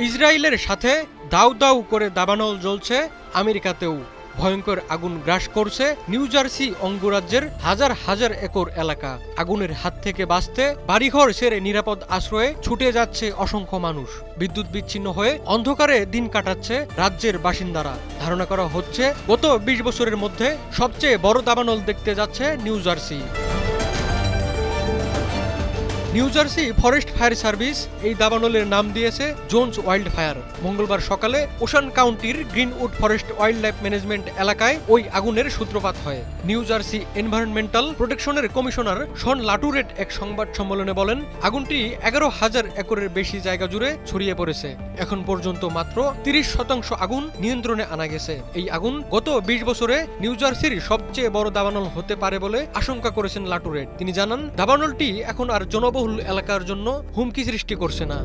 ইসরায়েলের সাথে দাউ দাউ করে দাবানল জ্বলছে আমেরিকাতেও। ভয়ঙ্কর আগুন গ্রাস করছে নিউ জার্সি অঙ্গরাজ্যের হাজার হাজার একর এলাকা। আগুনের হাত থেকে বাঁচতে বাড়িঘর ছেড়ে নিরাপদ আশ্রয়ে ছুটে যাচ্ছে অসংখ্য মানুষ। বিদ্যুৎ বিচ্ছিন্ন হয়ে অন্ধকারে দিন কাটাচ্ছে রাজ্যের বাসিন্দারা। ধারণা করা হচ্ছে গত ২০ বছরের মধ্যে সবচেয়ে বড় দাবানল দেখতে যাচ্ছে new jersey. New jersey forest fire service এই দাবানলের নাম দিয়েছে জোনস ওয়াইল্ড ফায়ার। মঙ্গলবার সকালে ওশান কাউন্টির Greenwood Forest Wildlife Management এলাকায় ওই আগুনের সূত্রপাত হয়। নিউ জার্সি এনভায়রনমেন্টাল প্রোটেকশনের কমিশনার শন লাটুরেট এক সংবাদ সম্মেলনে বলেন, আগুনটি ১১,০০০ একরের বেশি জায়গা জুড়ে ছড়িয়ে পড়েছে। এখন পর্যন্ত মাত্র ৩০% আগুন নিয়ন্ত্রণে আনা গেছে। এই আগুন গত ২০ বছরে নিউ জার্সির সবচেয়ে বড় দাবানল হতে পারে বলে আশঙ্কা করেছেন লাটুরেট। তিনি জানান, দাবানলটি এখন আর জনবহুল এলাকার জন্য হুমকি সৃষ্টি করছে না।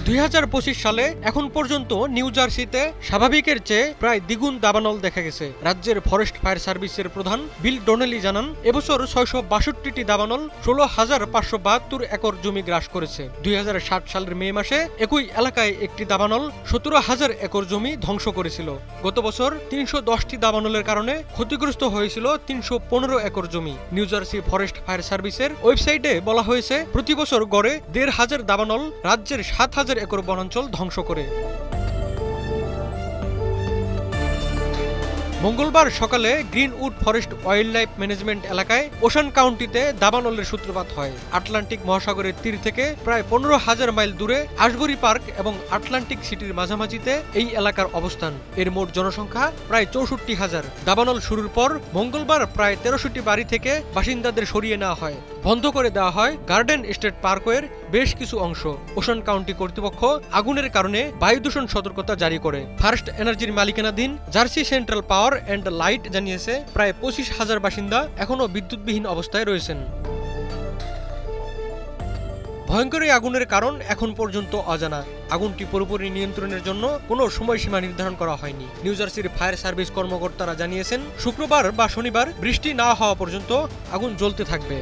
২০২৫ সালে এখন পর্যন্ত নিউ জার্সিতে স্বাভাবিকের চেয়ে প্রায় দ্বিগুণ দাবানল দেখা গেছে। রাজ্যের ফরেস্ট ফায়ার সার্ভিসের প্রধান বিল ডোনেলি জানান, এবছর ৬৬২টি দাবানল ১৬,৫৭২ একর জমি গ্রাস করেছে। ২০৬০ সালের মে মাসে একই এলাকায় একটি দাবানল ১৭,০০০ একর জমি ধ্বংস করেছিল। গত বছর ৩১০টি দাবানলের কারণে ক্ষতিগ্রস্ত হয়েছিল ৩১৫ একর জমি। নিউ জার্সি ফরেস্ট ফায়ার সার্ভিসের ওয়েবসাইটে বলা হয়েছে, প্রতি বছর গড়ে ১৫০০ দাবানল রাজ্যের ৭,০০০ একর বনাঞ্চল ধ্বংস করে। মঙ্গলবার সকালে Greenwood Forest Wildlife Management এলাকায় ওশান কাউন্টিতে দাবানলের সূত্রপাত হয়। আটলান্টিক মহাসাগরের তীর থেকে প্রায় ১৫,০০০ মাইল দূরে আশবরি পার্ক এবং আটলান্টিক সিটির মাঝামাঝিতে এই এলাকার অবস্থান। এর মোট জনসংখ্যা প্রায় ৬৪,০০০। দাবানল শুরুর পর মঙ্গলবার প্রায় ১৩০০টি বাড়ি থেকে বাসিন্দাদের সরিয়ে নেওয়া হয়। বন্ধ করে দেওয়া হয় গার্ডেন স্টেট পার্কওয়ের বেশ কিছু অংশ। ওশান কাউন্টি কর্তৃপক্ষ আগুনের কারণে বায়ু দূষণ সতর্কতা জারি করে। ফার্স্ট এনার্জির মালিকানাধীন jersey central power and light জানিয়েছে, প্রায় ২৫,০০০ বাসিন্দা এখনও বিদ্যুৎবিহীন অবস্থায় রয়েছেন। ভয়ঙ্কর এই আগুনের কারণ এখন পর্যন্ত অজানা। আগুনটি পুরোপুরি নিয়ন্ত্রণের জন্য কোনো সময়সীমা নির্ধারণ করা হয়নি। নিউ জার্সির ফায়ার সার্ভিস কর্মকর্তারা জানিয়েছেন, শুক্রবার বা শনিবার বৃষ্টি না হওয়া পর্যন্ত আগুন জ্বলতে থাকবে।